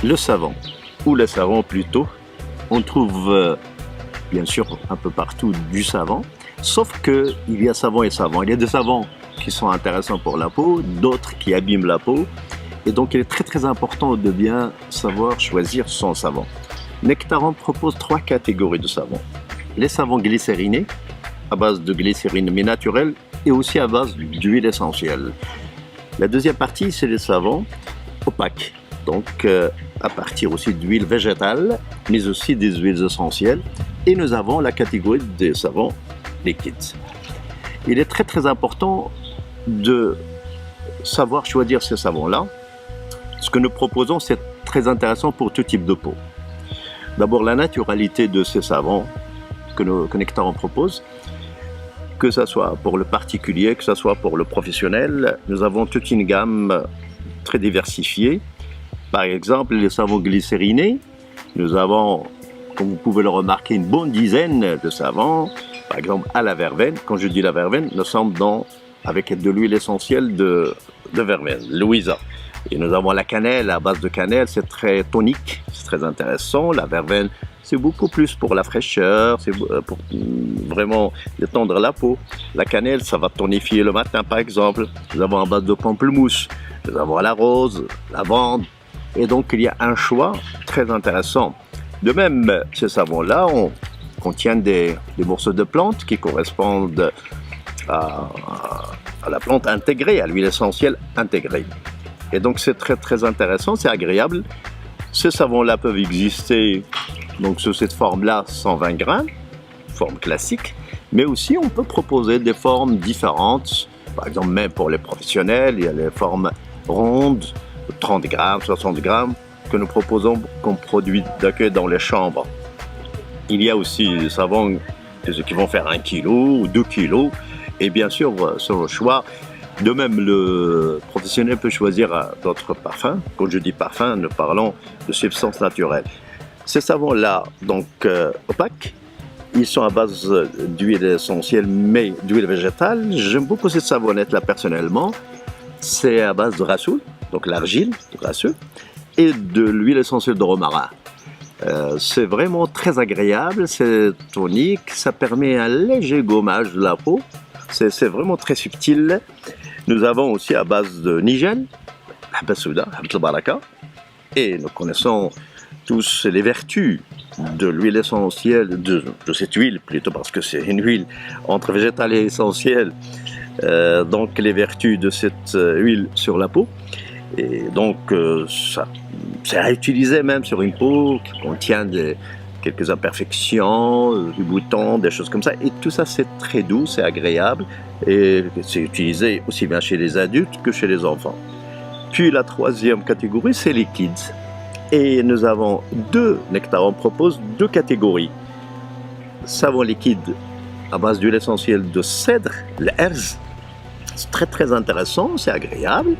Le savon, ou le savon plutôt, on trouve bien sûr un peu partout du savon, sauf qu'il y a savon et savon. Il y a des savons qui sont intéressants pour la peau, d'autres qui abîment la peau, et donc il est très important de bien savoir choisir son savon. Nectaron propose 3 catégories de savons. Les savons glycérinés, à base de glycérine mais naturelle, et aussi à base d'huile essentielle. La deuxième partie, c'est les savons opaques, donc à partir aussi d'huile végétale, mais aussi des huiles essentielles. Et nous avons la catégorie des savons liquides. Il est très important de savoir choisir ces savons-là. Ce que nous proposons, c'est très intéressant pour tout type de peau. D'abord, la naturalité de ces savons que Nectaron propose, que ce soit pour le particulier, que ce soit pour le professionnel, nous avons toute une gamme très diversifiée. Par exemple, les savons glycérinés, nous avons, comme vous pouvez le remarquer, une bonne dizaine de savons. Par exemple, à la verveine. Quand je dis la verveine, nous sommes avec de l'huile essentielle de verveine, Louisa. Et nous avons la cannelle, à base de cannelle, c'est très tonique, c'est très intéressant. La verveine, c'est beaucoup plus pour la fraîcheur, c'est pour vraiment détendre la peau. La cannelle, ça va tonifier le matin, par exemple. Nous avons à base de pamplemousse, nous avons la rose, la lavande. Et donc, il y a un choix très intéressant. De même, ces savons-là contiennent des morceaux de plantes qui correspondent à la plante intégrée, à l'huile essentielle intégrée. Et donc c'est très intéressant, c'est agréable. Ces savons-là peuvent exister donc sous cette forme-là, 120 grammes, forme classique, mais aussi on peut proposer des formes différentes. Par exemple, même pour les professionnels, il y a les formes rondes, 30 grammes, 60 grammes, que nous proposons comme produit d'accueil dans les chambres. Il y a aussi des savons qui vont faire 1 kg ou 2 kg, et bien sûr, sur le choix. De même, le professionnel peut choisir d'autres parfums. Quand je dis parfum, nous parlons de substances naturelles. Ces savons-là, donc opaques, ils sont à base d'huile essentielle, mais d'huile végétale. J'aime beaucoup cette savonnette-là personnellement. C'est à base de rassoul, donc l'argile de rassoul, et de l'huile essentielle de romarin. C'est vraiment très agréable, c'est tonique, ça permet un léger gommage de la peau. C'est vraiment très subtil. Nous avons aussi à base de nigel, habasouda, baraka, et nous connaissons tous les vertus de l'huile essentielle, de cette huile plutôt, parce que c'est une huile entre végétale et essentielle, donc les vertus de cette huile sur la peau. Et donc c'est à utiliser même sur une peau qui contient quelques imperfections, du bouton, des choses comme ça. Et tout ça, c'est très doux, c'est agréable. Et c'est utilisé aussi bien chez les adultes que chez les enfants. Puis la troisième catégorie, c'est liquide. Et nous avons Nectaron propose 2 catégories. Savon liquide à base d'huile essentielle de cèdre, le herz. C'est très intéressant, c'est agréable.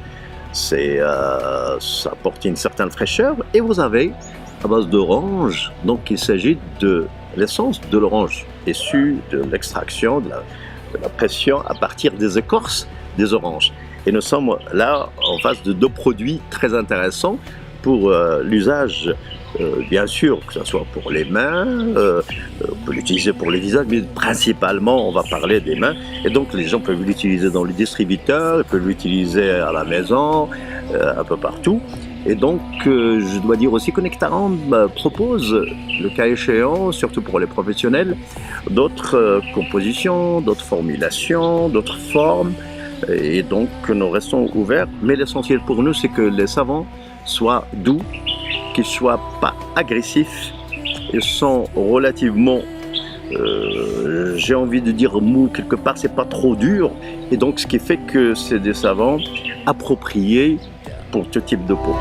Ça apporte une certaine fraîcheur. Et vous avez à base d'orange, donc il s'agit de l'essence de l'orange issue de l'extraction, de la pression à partir des écorces des oranges. Et nous sommes là en face de 2 produits très intéressants pour l'usage, bien sûr, que ce soit pour les mains, on peut l'utiliser pour les visages, mais principalement on va parler des mains. Et donc les gens peuvent l'utiliser dans les distributeurs, ils peuvent l'utiliser à la maison, un peu partout. Et donc, je dois dire aussi que Nectaron propose, le cas échéant, surtout pour les professionnels, d'autres compositions, d'autres formulations, d'autres formes. Et donc, nous restons ouverts. Mais l'essentiel pour nous, c'est que les savons soient doux, qu'ils ne soient pas agressifs. Ils sont relativement, j'ai envie de dire mou quelque part, c'est pas trop dur. Et donc, ce qui fait que c'est des savons appropriés pour tout type de peau.